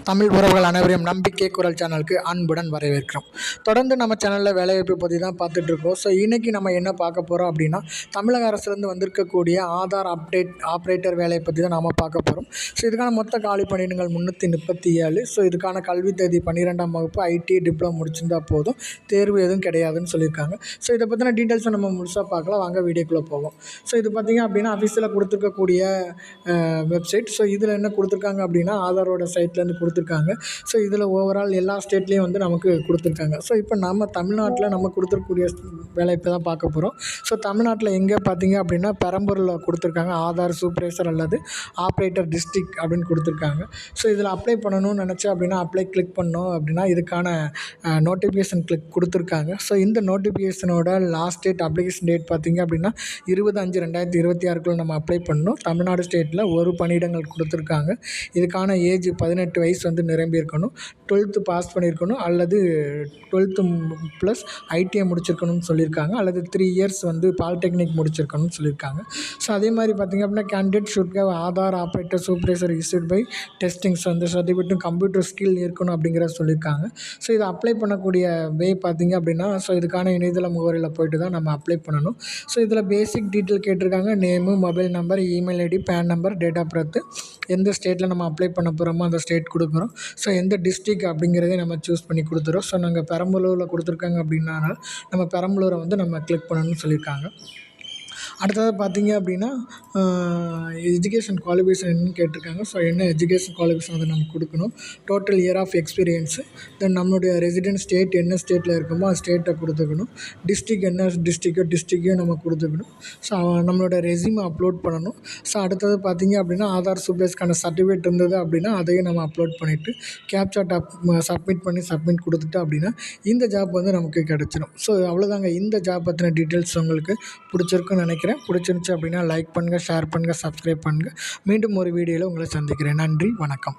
தமிழ் உறவுகள் அனைவரையும் நம்பிக்கை குரல் சேனலுக்கு அன்புடன் வரவேற்கிறோம். தொடர்ந்து நம்ம சேனலில் வேலைவாய்ப்பு பற்றி தான் பார்த்துட்ருக்கோம். ஸோ இன்றைக்கி நம்ம என்ன பார்க்க போகிறோம் அப்படின்னா, தமிழக அரசுலேருந்து வந்திருக்கக்கூடிய ஆதார் ஆப்ரேட்டர் வேலையை பற்றி தான் நாம் பார்க்க போகிறோம். ஸோ இதுக்கான மொத்த காலி பணியிடங்கள் 337. ஸோ இதுக்கான கல்வி தேதி 12ஆம் வகுப்பு ஐடி டிப்ளமோ முடிச்சிருந்தா போதும், தேர்வு எதுவும் கிடையாதுன்னு சொல்லியிருக்காங்க. ஸோ இதை பற்றின டீட்டெயில்ஸை நம்ம முழுசாக பார்க்கலாம். வாங்க வீடியோக்குள்ளே போவோம். ஸோ இது பார்த்திங்க அப்படின்னா அஃபீஷியலாக கொடுத்துருக்கக்கூடிய வெப்சைட். ஸோ இதில் என்ன கொடுத்துருக்காங்க அப்படின்னா, ஆதாரோட சைட்லேருந்து கொடுத்துருக்காங்க. ஸோ இதில் ஓவரால் எல்லா ஸ்டேட்லேயும் வந்து நமக்கு கொடுத்துருக்காங்க. ஸோ இப்போ நம்ம தமிழ்நாட்டில் நம்ம கொடுத்துருக்கக்கூடிய வேலைவாய்ப்பு தான் பார்க்க போகிறோம். ஸோ தமிழ்நாட்டில் எங்கே பார்த்தீங்க அப்படின்னா, பெரம்பூரில் கொடுத்துருக்காங்க. ஆதார் சூப்பர்வைசர் அல்லது ஆப்ரேட்டர் டிஸ்ட்ரிக்ட் அப்படின்னு கொடுத்துருக்காங்க. ஸோ இதில் அப்ளை பண்ணணும்னு நினச்சேன் அப்படின்னா அப்ளை கிளிக் பண்ணோம் அப்படின்னா இதுக்கான நோட்டிஃபிகேஷன் கிளிக் கொடுத்துருக்காங்க. ஸோ இந்த நோட்டிஃபிகேஷனோட லாஸ்ட் டேட் அப்ளிகேஷன் டேட் பார்த்தீங்க அப்படின்னா 20/5/2026 நம்ம அப்ளை பண்ணணும். தமிழ்நாடு ஸ்டேட்டில் ஒரு பணியிடங்கள் கொடுத்துருக்காங்க. இதுக்கான ஏஜ் 18 வயசு வந்து நிரம்பியிருக்கணும். 12th பாஸ் பண்ணியிருக்கணும் அல்லது 12th ப்ளஸ் ஐடிஐ முடிச்சிருக்கணும்னு சொல்லியிருக்காங்க. அல்லது 3 இயர்ஸ் வந்து பாலிடெக்னிக் முடிச்சிருக்கணும்னு சொல்லியிருக்காங்க. ஸோ அதே மாதிரி பார்த்திங்க அப்படின்னா candidate should have Aadhaar operator supervisor issued by testings வந்து சர்டிஃபிகேட்டும் கம்ப்யூட்டர் ஸ்கில் இருக்கணும் அப்படிங்கிறத சொல்லியிருக்காங்க. ஸோ இதை அப்ளை பண்ணக்கூடிய வே பார்த்திங்க அப்படின்னா, ஸோ இதுக்கான இணையதள முகவரியில் போய்ட்டு தான் நம்ம அப்ளை பண்ணணும். ஸோ இதில் பேசிக் டீட்டெயில் கேட்டிருக்காங்க. Name, mobile number, email ID, PAN number, date of birth, எந்த ஸ்டேட்டில் நம்ம அப்ளை பண்ண போகிறோமோ அந்த ஸ்டேட் கொடுக்குறோம். ஸோ எந்த டிஸ்ட்ரிக்ட் அப்படிங்கிறதே நம்ம சூஸ் பண்ணி கொடுத்துறோம். ஸோ நாங்கள் பெரம்பலூரில் கொடுத்துருக்காங்க அப்படின்னால நம்ம பெரம்பலூரை வந்து நம்ம கிளிக் பண்ணணும்னு சொல்லியிருக்காங்க. அடுத்தது பார்த்தீங்க அப்படின்னா எஜுகேஷன் குவாலிஃபிகேஷன் என்னன்னு கேட்டிருக்காங்க. ஸோ என்ன எஜுகேஷன் குவாலிஃபிகேஷன் அதை நம்ம கொடுக்கணும். டோட்டல் இயர் ஆஃப் எக்ஸ்பீரியன்ஸு, தென் நம்மளுடைய ரெசிடென்ட் ஸ்டேட் என்ன ஸ்டேட்டில் இருக்கோமோ அந்த ஸ்டேட்டை கொடுத்துக்கணும். டிஸ்ட்ரிக்ட் என்ன டிஸ்ட்ரிக்கையும் நம்ம கொடுத்துக்கணும். ஸோ நம்மளோட ரெஸ்யூமை அப்லோட் பண்ணணும். ஸோ அடுத்தது பார்த்தீங்க அப்படின்னா ஆதார் சூப்பர்வைசருக்கான சர்டிஃபிகேட் இருந்தது அப்படின்னா அதையும் நம்ம அப்லோட் பண்ணிவிட்டு கேப்சா சப்மிட் கொடுத்துட்டு அப்படின்னா இந்த ஜாப் வந்து நமக்கு கிடச்சிடும். ஸோ அவ்வளோதாங்க. இந்த ஜாப் பற்றின டீட்டெயில்ஸ் உங்களுக்கு பிடிச்சிருக்குன்னு நினைக்கிறேன். பிடிச்சிருந்துச்சு அப்படின்னா லைக் பண்ணுங்கள், ஷேர் பண்ணுங்கள், சப்ஸ்கிரைப் பண்ணுங்கள். மீண்டும் ஒரு வீடியோவில் உங்களை சந்திக்கிறேன். நன்றி, வணக்கம்.